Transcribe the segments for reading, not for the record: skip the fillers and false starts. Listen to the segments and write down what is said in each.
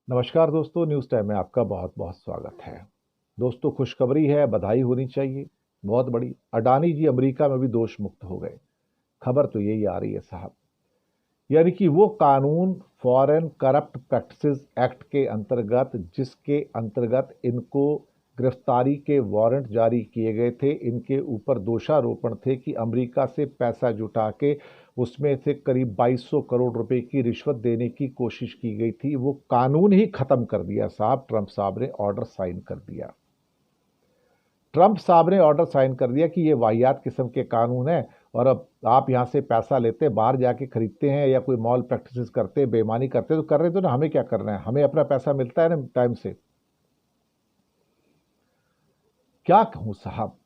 नमस्कार दोस्तों, news time में आपका बहुत बहुत स्वागत है। दोस्तों, खुशखबरी है, बधाई होनी चाहिए, बहुत बड़ी। अडानी जी अमेरिका में भी दोष मुक्त हो गए। खबर तो यही आ रही है साहब। यानी कि वो कानून फॉरेन करप्ट प्रैक्टिसेस एक्ट के अंतर्गत, जिसके अंतर्गत इनको गिरफ्तारी के वारंट जारी किए गए थे, इनके ऊपर दोषारोपण थे कि अमेरिका से पैसा जुटा के उसमें से करीब 2200 करोड़ रुपए की रिश्वत देने की कोशिश की गई थी, वो कानून ही खत्म कर दिया साहब। ट्रंप साहब ने ऑर्डर साइन कर दिया। ट्रंप साहब ने ऑर्डर साइन कर दिया कि ये वाहियात किस्म के कानून है, और अब आप यहाँ से पैसा लेते, बाहर जाके खरीदते हैं या कोई मॉल प्रैक्टिसेस करते, बेईमानी करते, तो कर रहे तो ना, हमें क्या करना है, हमें अपना पैसा मिलता है ना टाइम से। क्या कहूँ साहब।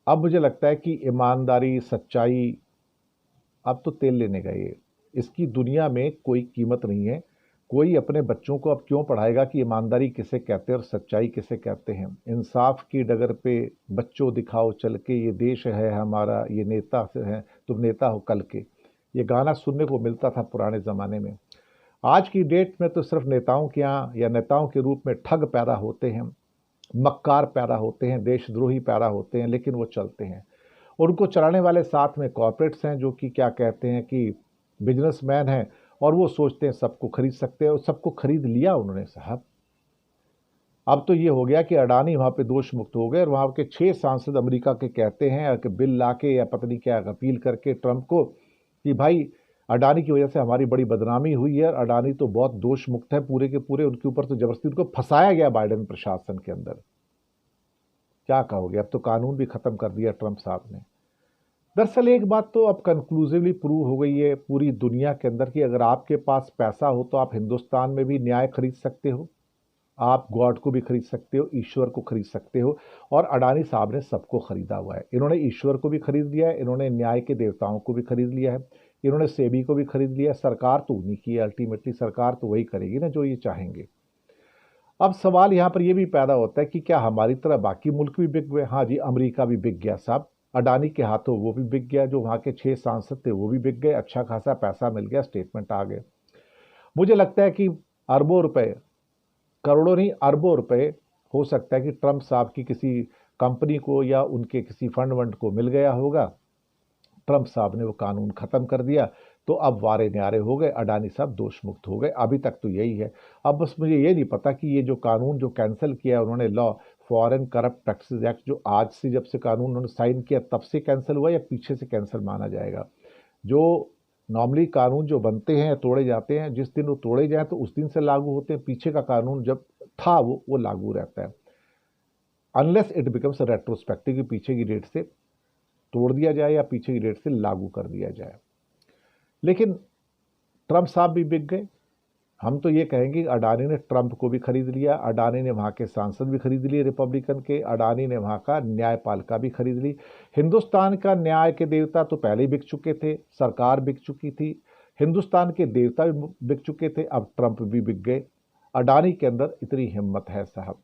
अब मुझे लगता है कि ईमानदारी, सच्चाई अब तो तेल लेने गए। इसकी दुनिया में कोई कीमत नहीं है। कोई अपने बच्चों को अब क्यों पढ़ाएगा कि ईमानदारी किसे कहते हैं और सच्चाई किसे कहते हैं। इंसाफ की डगर पे बच्चों दिखाओ चल के, ये देश है हमारा, ये नेता से है, तुम नेता हो कल के। ये गाना सुनने को मिलता था पुराने ज़माने में। आज की डेट में तो सिर्फ नेताओं के यहाँ या नेताओं के रूप में ठग पैदा होते हैं, मक्कार पैदा होते हैं, देशद्रोही पैदा होते हैं, लेकिन वो चलते हैं। और उनको चलाने वाले साथ में कॉर्पोरेट्स हैं, जो कि क्या कहते हैं कि बिजनेसमैन हैं, और वो सोचते हैं सबको खरीद सकते हैं, और सबको खरीद लिया उन्होंने साहब। अब तो ये हो गया कि अडानी वहाँ पे दोष मुक्त हो गए, और वहाँ के 6 सांसद अमेरिका के कहते हैं कि बिल लाके या पता नहीं क्या अपील करके ट्रंप को कि भाई अडानी की वजह से हमारी बड़ी बदनामी हुई है, और अडानी तो बहुत दोष मुक्त है पूरे के पूरे, उनके ऊपर तो जबरदस्ती उनको फंसाया गया बाइडेन प्रशासन के अंदर। क्या कहोगे, अब तो कानून भी खत्म कर दिया ट्रंप साहब ने। दरअसल एक बात तो अब कंक्लूसिवली प्रूव हो गई है पूरी दुनिया के अंदर कि अगर आपके पास पैसा हो तो आप हिंदुस्तान में भी न्याय खरीद सकते हो, आप गॉड को भी खरीद सकते हो, ईश्वर को खरीद सकते हो। और अडानी साहब ने सबको खरीदा हुआ है। इन्होंने ईश्वर को भी खरीद लिया है, इन्होंने न्याय के देवताओं को भी खरीद लिया है, इन्होंने सेबी को भी खरीद लिया है। सरकार तो उन्हीं की है, अल्टीमेटली सरकार तो वही करेगी ना जो ये चाहेंगे। अब सवाल यहाँ पर यह भी पैदा होता है कि क्या हमारी तरह बाकी मुल्क भी बिक गए। हाँ जी, अमेरिका भी बिक गया साहब। अडानी के हाथों वो भी बिक गया, जो वहाँ के 6 सांसद थे वो भी बिक गए, अच्छा खासा पैसा मिल गया, स्टेटमेंट आ गए। मुझे लगता है कि अरबों रुपए, करोड़ों नहीं अरबों रुपए हो सकता है कि ट्रंप साहब की किसी कंपनी को या उनके किसी फंड वंड को मिल गया होगा। ट्रंप साहब ने वो कानून खत्म कर दिया, तो अब वारे न्यारे हो गए, अडानी साहब दोष मुक्त हो गए। अभी तक तो यही है। अब बस मुझे ये नहीं पता कि ये जो कानून जो कैंसिल किया उन्होंने, law foreign corrupt practices act, जो आज से जब से कानून उन्होंने साइन किया तब से कैंसिल हुआ या पीछे से कैंसिल माना जाएगा। जो नॉर्मली कानून जो बनते हैं तोड़े जाते हैं, जिस दिन वो तोड़े जाए तो उस दिन से लागू होते हैं। पीछे का कानून जब था वो लागू रहता है, अनलेस इट बिकम्स रेट्रोस्पेक्टिव, पीछे की डेट से तोड़ दिया जाए या पीछे की डेट से लागू कर दिया जाए। लेकिन ट्रंप साहब भी बिक गए। हम तो ये कहेंगे अडानी ने ट्रंप को भी खरीद लिया, अडानी ने वहाँ के सांसद भी खरीद लिए रिपब्लिकन के, अडानी ने वहाँ का न्यायपालिका भी खरीद ली। हिंदुस्तान का न्याय के देवता तो पहले ही बिक चुके थे, सरकार बिक चुकी थी, हिंदुस्तान के देवता भी बिक चुके थे, अब ट्रंप भी बिक गए। अडानी के अंदर इतनी हिम्मत है साहब।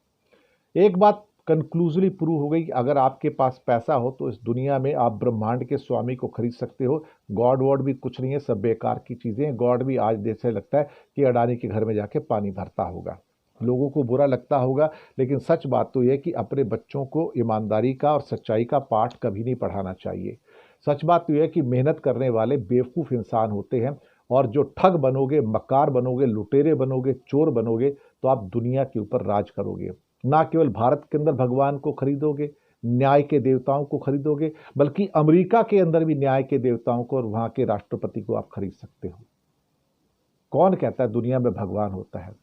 एक बात कंक्लूसिवली प्रूव हो गई कि अगर आपके पास पैसा हो तो इस दुनिया में आप ब्रह्मांड के स्वामी को खरीद सकते हो। गॉड वॉड भी कुछ नहीं है, सब बेकार की चीज़ें हैं। गॉड भी आज जैसे लगता है कि अडानी के घर में जाके पानी भरता होगा। लोगों को बुरा लगता होगा, लेकिन सच बात तो यह कि अपने बच्चों को ईमानदारी का और सच्चाई का पाठ कभी नहीं पढ़ाना चाहिए। सच बात तो यह है कि मेहनत करने वाले बेवकूफ़ इंसान होते हैं, और जो ठग बनोगे, मक्कार बनोगे, लुटेरे बनोगे, चोर बनोगे, तो आप दुनिया के ऊपर राज करोगे। ना केवल भारत के अंदर भगवान को खरीदोगे, न्याय के देवताओं को खरीदोगे, बल्कि अमेरिका के अंदर भी न्याय के देवताओं को और वहां के राष्ट्रपति को आप खरीद सकते हो। कौन कहता है दुनिया में भगवान होता है।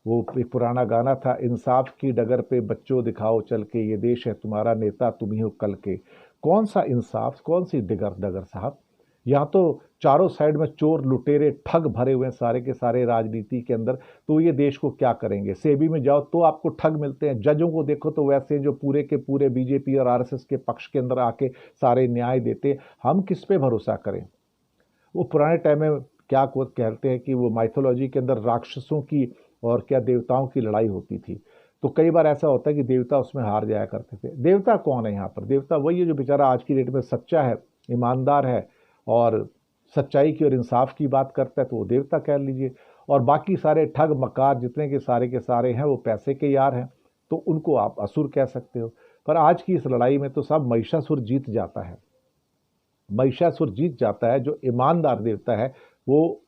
वो एक पुराना गाना था, इंसाफ की डगर पे बच्चों दिखाओ चल के, ये देश है तुम्हारा, नेता तुम ही हो कल के। कौन सा इंसाफ, कौन सी डगर डगर साहब। यहाँ तो चारों साइड में चोर लुटेरे ठग भरे हुए हैं सारे के सारे राजनीति के अंदर। तो ये देश को क्या करेंगे। सेबी में जाओ तो आपको ठग मिलते हैं, जजों को देखो तो वैसे जो पूरे के पूरे बीजेपी और आरएसएस के पक्ष के अंदर आके सारे न्याय देते। हम किस पे भरोसा करें। वो पुराने टाइम में क्या कहते हैं कि वो माइथोलॉजी के अंदर राक्षसों की और क्या देवताओं की लड़ाई होती थी। तो कई बार ऐसा होता है कि देवता उसमें हार जाया करते थे। देवता कौन है यहाँ पर। देवता वही है जो बेचारा आज की डेट में सच्चा है, ईमानदार है, और सच्चाई की और इंसाफ की बात करता है, तो वो देवता कह लीजिए। और बाकी सारे ठग मकार जितने के सारे हैं वो पैसे के यार हैं, तो उनको आप असुर कह सकते हो। पर आज की इस लड़ाई में तो सब महिषासुर जीत जाता है, महिषासुर जीत जाता है। जो ईमानदार देवता है वो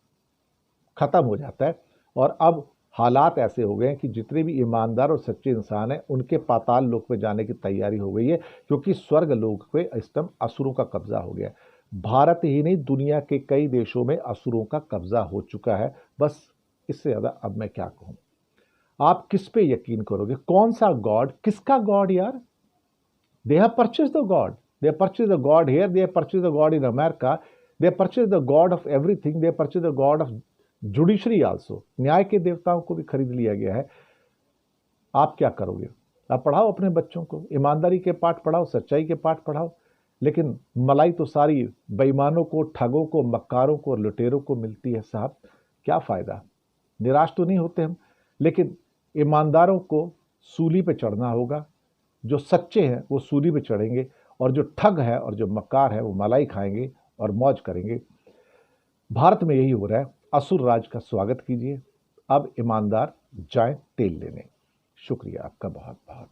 खत्म हो जाता है। और अब हालात ऐसे हो गए हैं कि जितने भी ईमानदार और सच्चे इंसान हैं उनके पाताल लोक में जाने की तैयारी हो गई है, क्योंकि स्वर्ग लोक पे इस टाइम असुरों का कब्जा हो गया है। भारत ही नहीं, दुनिया के कई देशों में असुरों का कब्जा हो चुका है। बस इससे ज्यादा अब मैं क्या कहूं। आप किस पे यकीन करोगे? कौन सा गॉड? किसका गॉड यार? They have purchased the God. They have purchased the God here. They have purchased the God in America. They have purchased the God of everything. They have purchased the God of judiciary also. न्याय के देवताओं को भी खरीद लिया गया है। आप क्या करोगे? आप पढ़ाओ अपने बच्चों को, ईमानदारी के पाठ पढ़ाओ, सच्चाई के पाठ पढ़ाओ, लेकिन मलाई तो सारी बेईमानों को, ठगों को, मक्कारों को, लुटेरों को मिलती है। साहब क्या फायदा? निराश तो नहीं होते हम, लेकिन ईमानदारों को सूली पे चढ़ना होगा। जो सच्चे हैं वो सूली पे चढ़ेंगे, और जो ठग है और जो मक्कार है वो मलाई खाएंगे और मौज करेंगे। भारत में यही हो रहा है। असुर राज का स्वागत कीजिए। अब ईमानदार जाएं तेल लेने। शुक्रिया आपका बहुत बहुत।